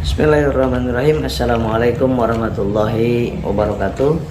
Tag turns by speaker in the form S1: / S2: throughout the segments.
S1: Bismillahirrahmanirrahim. Assalamualaikum warahmatullahi wabarakatuh.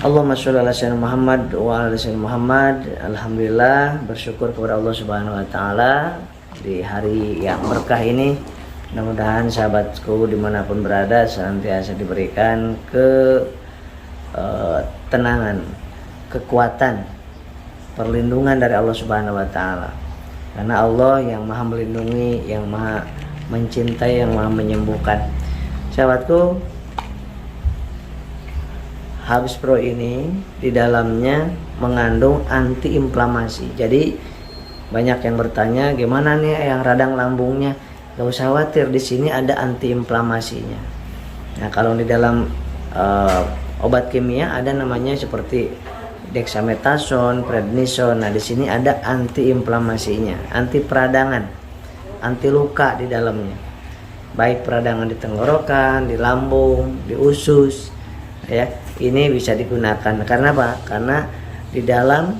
S1: Allahumma sholli ala sayyidina Muhammad wa ala sayyidina Muhammad. Alhamdulillah, bersyukur kepada Allah Subhanahu wa taala di hari yang berkah ini. Mudah-mudahan sahabatku dimanapun berada senantiasa diberikan ketenangan, kekuatan, perlindungan dari Allah Subhanahu wa taala. Karena Allah yang Maha melindungi, yang Maha mencintai, yang Maha menyembuhkan. Sahabatku, Habis Pro ini di dalamnya mengandung antiinflamasi. Jadi banyak yang bertanya, gimana nih yang radang lambungnya? Gak usah khawatir, di sini ada antiinflamasinya. Nah, kalau di dalam obat kimia ada namanya seperti dexamethasone, prednisone. Nah, di sini ada antiinflamasinya, anti peradangan, anti luka di dalamnya, baik peradangan di tenggorokan, di lambung, di usus, ya. Ini bisa digunakan karena apa? Karena di dalam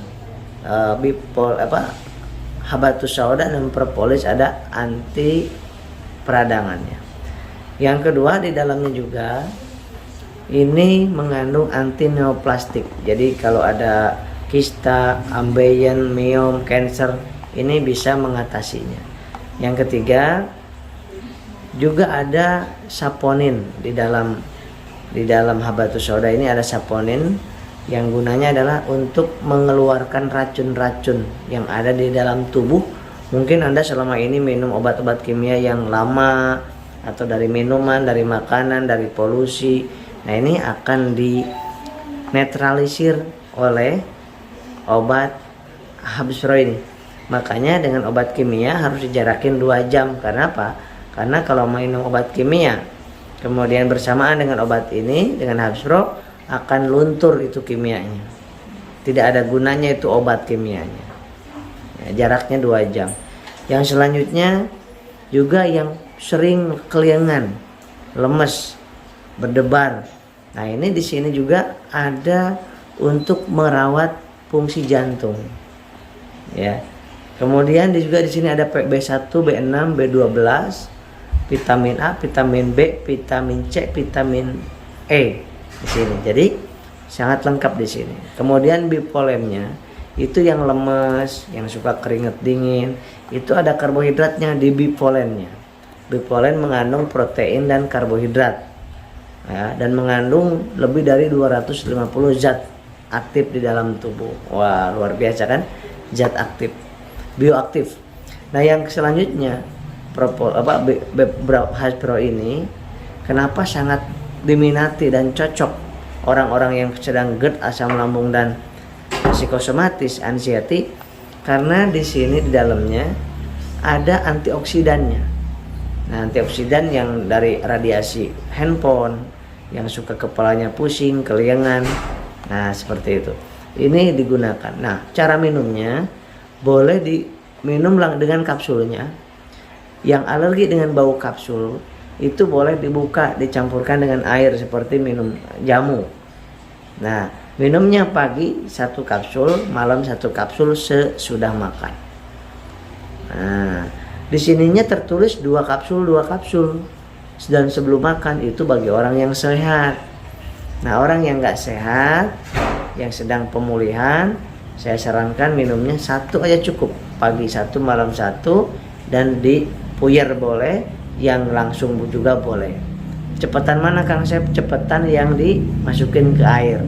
S1: habatus sauda dan propolis ada anti peradangannya. Yang kedua, di dalamnya juga ini mengandung anti neoplastik. Jadi kalau ada kista, ambeien, miom, cancer, ini bisa mengatasinya. Yang ketiga, juga ada saponin di dalam habatus sauda ini ada saponin yang gunanya adalah untuk mengeluarkan racun-racun yang ada di dalam tubuh. Mungkin Anda selama ini minum obat-obat kimia yang lama, atau dari minuman, dari makanan, dari polusi. Nah, ini akan dinetralisir oleh obat Habis Pro ini. Makanya dengan obat kimia harus dijarakin 2 jam. Karena apa? Karena kalau minum obat kimia kemudian bersamaan dengan obat ini, dengan Habis Pro, akan luntur itu kimianya. Tidak ada gunanya itu obat kimianya. Ya, jaraknya 2 jam. Yang selanjutnya juga yang sering keliengan, lemes, berdebar. Nah, ini di sini juga ada untuk merawat fungsi jantung. Ya. Kemudian juga di sini ada B1, B6, B12, vitamin A, vitamin B, vitamin C, vitamin E di sini. Jadi sangat lengkap di sini. Kemudian bipolennya itu yang lemes, yang suka keringat dingin, itu ada karbohidratnya di bipolennya. Bipolen mengandung protein dan karbohidrat, ya, dan mengandung lebih dari 250 zat aktif di dalam tubuh. Wah, luar biasa kan? Zat aktif, bioaktif. Nah, yang selanjutnya Habis Pro ini kenapa sangat diminati dan cocok orang-orang yang sedang GERD, asam lambung, dan psikosomatis, anxiety, karena di sini di dalamnya ada antioksidannya. Nah, antioksidan yang dari radiasi handphone, yang suka kepalanya pusing, keliengan, nah seperti itu. Ini digunakan. Nah, cara minumnya boleh diminum dengan kapsulnya. Yang alergi dengan bau kapsul itu boleh dibuka, dicampurkan dengan air seperti minum jamu. Nah, minumnya pagi 1 kapsul, malam 1 kapsul sesudah makan. Nah, di sininya tertulis 2 kapsul, 2 kapsul. Dan sebelum makan itu bagi orang yang sehat. Nah, orang yang nggak sehat, yang sedang pemulihan, saya sarankan minumnya 1 aja cukup. Pagi 1, malam 1, dan di puyer boleh, yang langsung juga boleh. Cepetan mana Kang Sep? Cepetan yang dimasukin ke air.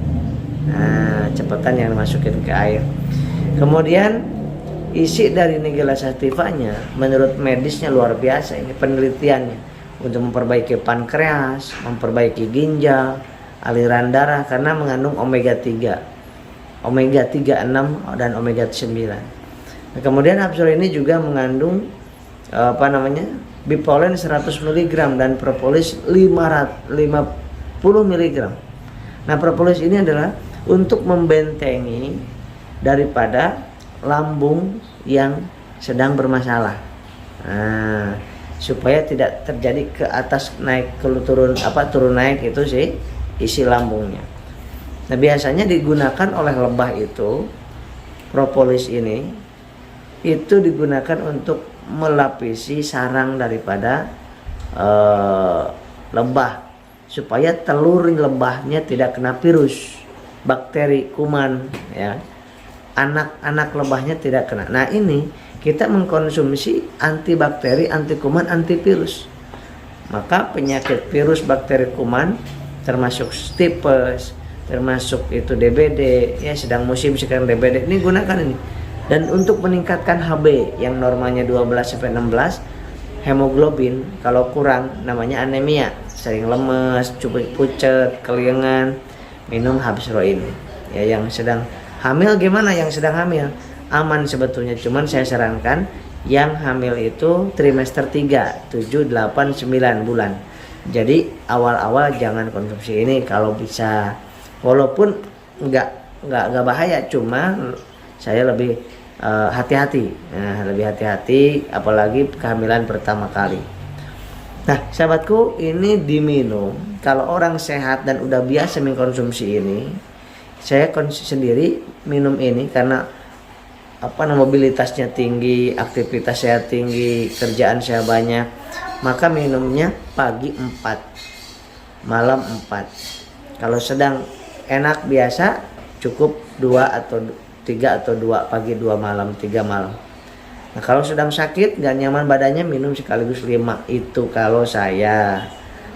S1: Nah, cepetan yang dimasukin ke air. Kemudian isi dari Nigella sativanya menurut medisnya luar biasa. Ini penelitiannya untuk memperbaiki pankreas, memperbaiki ginjal, aliran darah, karena mengandung omega 3, omega 3, 6, dan omega 9. Nah, kemudian Habis Pro ini juga mengandung bipolen 100 mg dan propolis 50 mg. Nah, propolis ini adalah untuk membentengi daripada lambung yang sedang bermasalah. Nah, supaya tidak terjadi ke atas naik ke turun naik itu sih isi lambungnya. Nah, biasanya digunakan oleh lebah itu, propolis ini itu digunakan untuk melapisi sarang daripada lebah, supaya telur lebahnya tidak kena virus, bakteri, kuman, ya. Anak-anak lebahnya tidak kena. Nah, ini kita mengkonsumsi antibakteri, anti kuman, antivirus. Maka penyakit virus, bakteri, kuman, termasuk tipes, termasuk itu DBD, ya sedang musim sekarang DBD, ini gunakan ini. Dan untuk meningkatkan HB yang normalnya 12 sampai 16, hemoglobin kalau kurang namanya anemia, sering lemes, pucet, keliengan, minum Habsro ini. Ya, yang sedang hamil gimana? Yang sedang hamil aman sebetulnya, cuman saya sarankan yang hamil itu trimester 3, 7, 8, 9 bulan. Jadi awal-awal jangan konsumsi ini kalau bisa. Walaupun nggak bahaya, cuma saya lebih hati-hati. Nah, lebih hati-hati apalagi kehamilan pertama kali. Nah, sahabatku, ini diminum kalau orang sehat dan udah biasa mengkonsumsi ini. Saya sendiri minum ini karena mobilitasnya tinggi, aktivitas saya tinggi, kerjaan saya banyak, maka minumnya pagi 4, malam 4. Kalau sedang enak biasa cukup 2 atau 3 atau 2 pagi, 2 malam, 3 malam. Nah, kalau sedang sakit gak nyaman badannya, minum sekaligus 5. Itu kalau saya,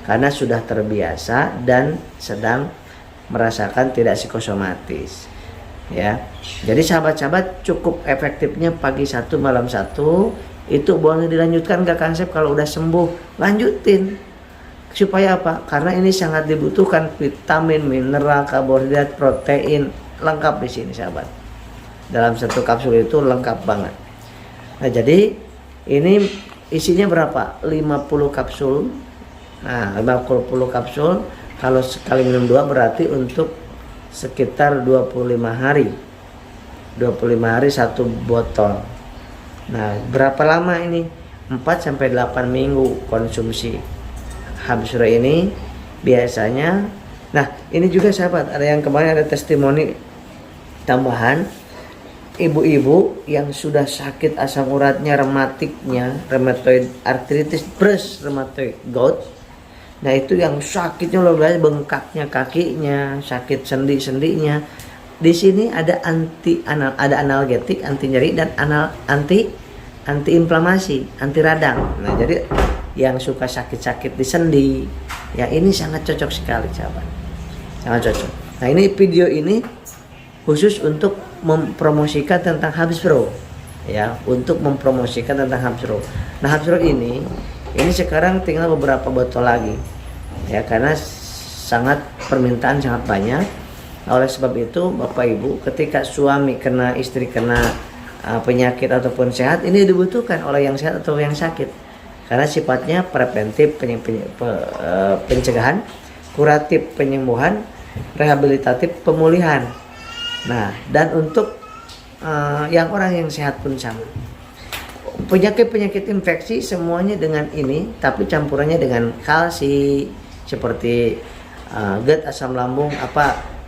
S1: karena sudah terbiasa dan sedang merasakan tidak psikosomatis, ya. Jadi sahabat-sahabat, cukup efektifnya pagi 1 malam 1. Itu boleh dilanjutkan gak Konsep? Kalau udah sembuh lanjutin. Supaya apa? Karena ini sangat dibutuhkan vitamin, mineral, karbohidrat, protein, lengkap di sini sahabat. Dalam satu kapsul itu lengkap banget. Nah, jadi ini isinya berapa? 50 kapsul. Nah, 50 kapsul. Kalau sekali minum 2 berarti untuk sekitar 25 hari. 25 hari 1 botol. Nah, berapa lama ini? 4 sampai 8 minggu konsumsi Habsro ini biasanya. Nah, ini juga sahabat, ada yang kemarin ada testimoni tambahan, ibu-ibu yang sudah sakit asam uratnya, rematiknya, rheumatoid arthritis plus rheumatoid gout. Nah, itu yang sakitnya luar biasa, bengkaknya kakinya, sakit sendi-sendinya. Di sini ada ada analgetik, anti nyeri, dan anti inflamasi, anti radang. Nah, jadi yang suka sakit-sakit di sendi, ya ini sangat cocok sekali sahabat. Sangat cocok. Nah, ini video ini khusus untuk mempromosikan tentang Habsro, ya, untuk mempromosikan tentang Habsro. Nah, Habsro ini sekarang tinggal beberapa botol lagi, ya, karena permintaan sangat banyak. Oleh sebab itu, Bapak Ibu, ketika suami kena, istri kena penyakit ataupun sehat, ini dibutuhkan oleh yang sehat atau yang sakit, karena sifatnya preventif, pencegahan, kuratif, penyembuhan, rehabilitatif, pemulihan. Nah, dan untuk yang orang yang sehat pun sama. Penyakit infeksi semuanya dengan ini, tapi campurannya dengan kalsi, seperti GERD, asam lambung,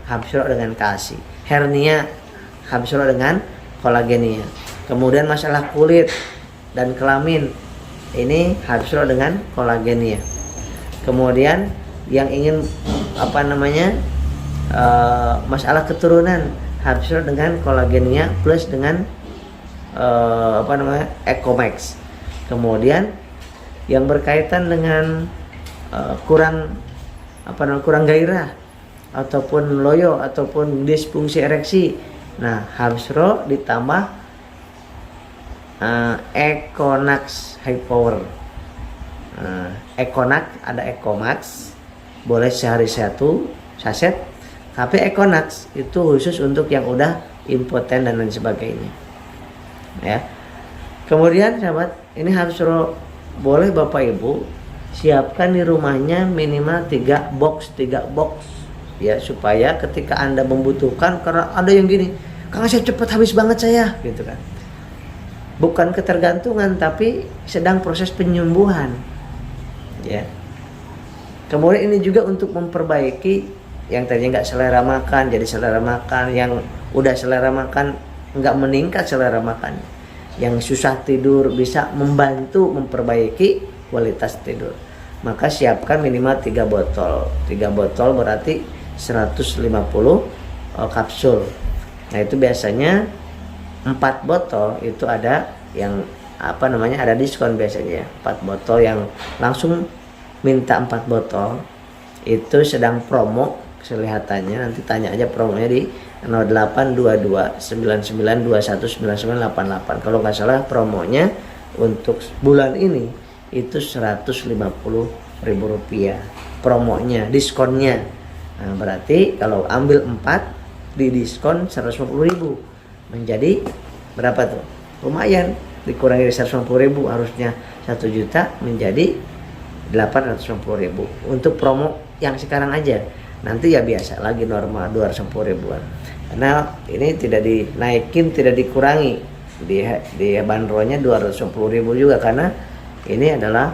S1: Habsro dengan kalsi. Hernia, Habsro dengan kolagenia. Kemudian masalah kulit dan kelamin, ini Habsro dengan kolagenia. Kemudian yang ingin masalah keturunan, Habsro dengan kolagenia plus dengan Ecomax. Kemudian yang berkaitan dengan kurang gairah ataupun loyo ataupun disfungsi ereksi, nah Habsro ditambah Econax High Power. Econax ada Ecomax, boleh sehari 1 saset, tapi Econax itu khusus untuk yang udah impoten dan lain sebagainya, ya. Kemudian sahabat, ini Habsro boleh Bapak Ibu siapkan di rumahnya minimal 3 box, ya, supaya ketika Anda membutuhkan, karena ada yang gini, Kang Asep cepat habis banget saya, gitu kan. Bukan ketergantungan, tapi sedang proses penyembuhan, ya. Kemudian ini juga untuk memperbaiki yang tadinya nggak selera makan jadi selera makan, yang udah selera makan nggak meningkat selera makan, yang susah tidur bisa membantu memperbaiki kualitas tidur. maka siapkan minimal 3 botol. 3 botol berarti 150 kapsul. Nah itu biasanya 4 botol itu ada yang ada diskon biasanya. 4 botol yang langsung minta 4 botol itu sedang promo kelihatannya. Nanti tanya aja promonya di 0822 9921 9988. Kalau nggak salah promonya untuk bulan ini itu Rp150.000 promonya, diskonnya. Nah, berarti kalau ambil 4 di diskon 150.000 menjadi berapa tuh? Lumayan, dikurangi dari 150.000 harusnya 1 juta menjadi 850.000 untuk promo yang sekarang aja. Nanti ya biasa lagi normal 250.000-an. Karena ini tidak dinaikin, tidak dikurangi. Di bandrolnya 250.000 juga karena ini adalah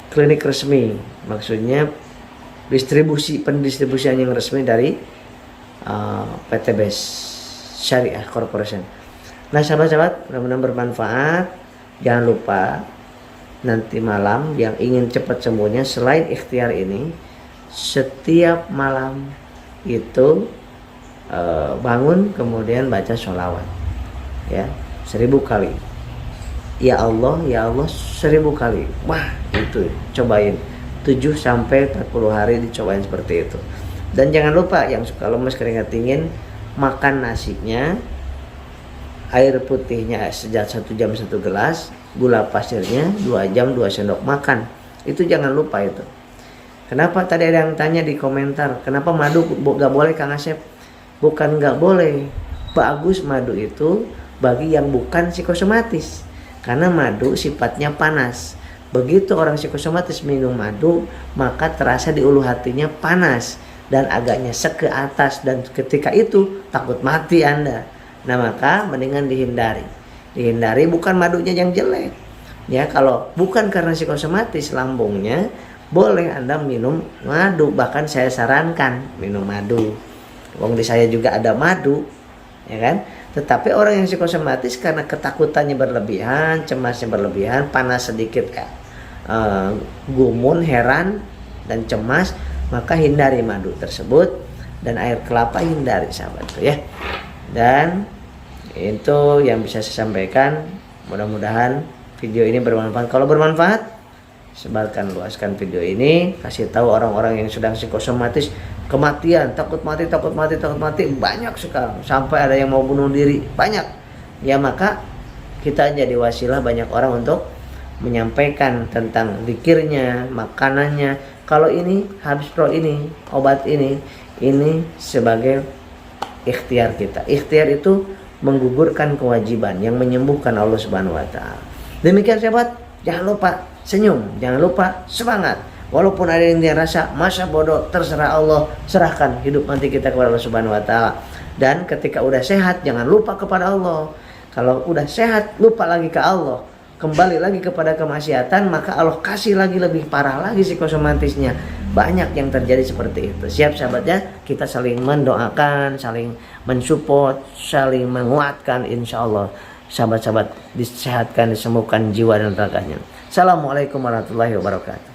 S1: klinik resmi. Maksudnya pendistribusian yang resmi dari PT BES Syariah Corporation. Nah sahabat-sahabat, mudah-mudahan bermanfaat. Jangan lupa nanti malam yang ingin cepat sembuhnya, selain ikhtiar ini, setiap malam itu bangun kemudian baca sholawat ya 1000 kali. Ya Allah 1000 kali. Wah itu cobain 7-40 hari, dicobain seperti itu. Dan jangan lupa yang suka lemes keringat dingin, makan nasinya, air putihnya sejak 1 jam 1 gelas, gula pasirnya 2 jam 2 sendok makan. Itu jangan lupa itu. Kenapa tadi ada yang tanya di komentar, kenapa madu gak boleh Kang Asep? Bukan gak boleh, bagus madu itu bagi yang bukan psikosomatis. Karena madu sifatnya panas. Begitu orang psikosomatis minum madu, maka terasa di ulu hatinya panas dan agak nyesek ke atas, dan ketika itu takut mati Anda. Nah maka mendingan dihindari bukan madunya yang jelek ya. Kalau bukan karena psikosomatis lambungnya, boleh Anda minum madu, bahkan saya sarankan minum madu. Wong di saya juga ada madu ya kan. Tetapi orang yang psikosomatis karena ketakutannya berlebihan, cemasnya berlebihan, panas sedikit gumun, heran dan cemas, maka hindari madu tersebut. Dan air kelapa hindari sahabat ya. Dan itu yang bisa saya sampaikan. Mudah-mudahan video ini bermanfaat. Kalau bermanfaat, sebarkan, luaskan video ini, kasih tahu orang-orang yang sedang psikosomatis, kematian, takut mati, banyak sekarang, sampai ada yang mau bunuh diri, banyak ya. Maka kita jadi wasilah banyak orang untuk menyampaikan tentang zikirnya, makanannya. Kalau ini habis pro ini, obat ini sebagai ikhtiar kita. Ikhtiar itu menggugurkan kewajiban yang menyembuhkan Allah Subhanahu wa taala. Demikian sahabat, jangan lupa senyum, jangan lupa semangat. Walaupun ada yang dia rasa masa bodoh, terserah Allah, serahkan hidup nanti kita kepada Allah Subhanahu wa taala. Dan ketika udah sehat jangan lupa kepada Allah. Kalau udah sehat lupa lagi ke Allah, kembali lagi kepada kemaksiatan, maka Allah kasih lagi lebih parah lagi psikosomatisnya. Banyak yang terjadi seperti itu. Siap sahabatnya, kita saling mendoakan, saling mensupport, saling menguatkan, insya Allah sahabat-sahabat disehatkan, disembuhkan jiwa dan raganya. Assalamualaikum warahmatullahi wabarakatuh.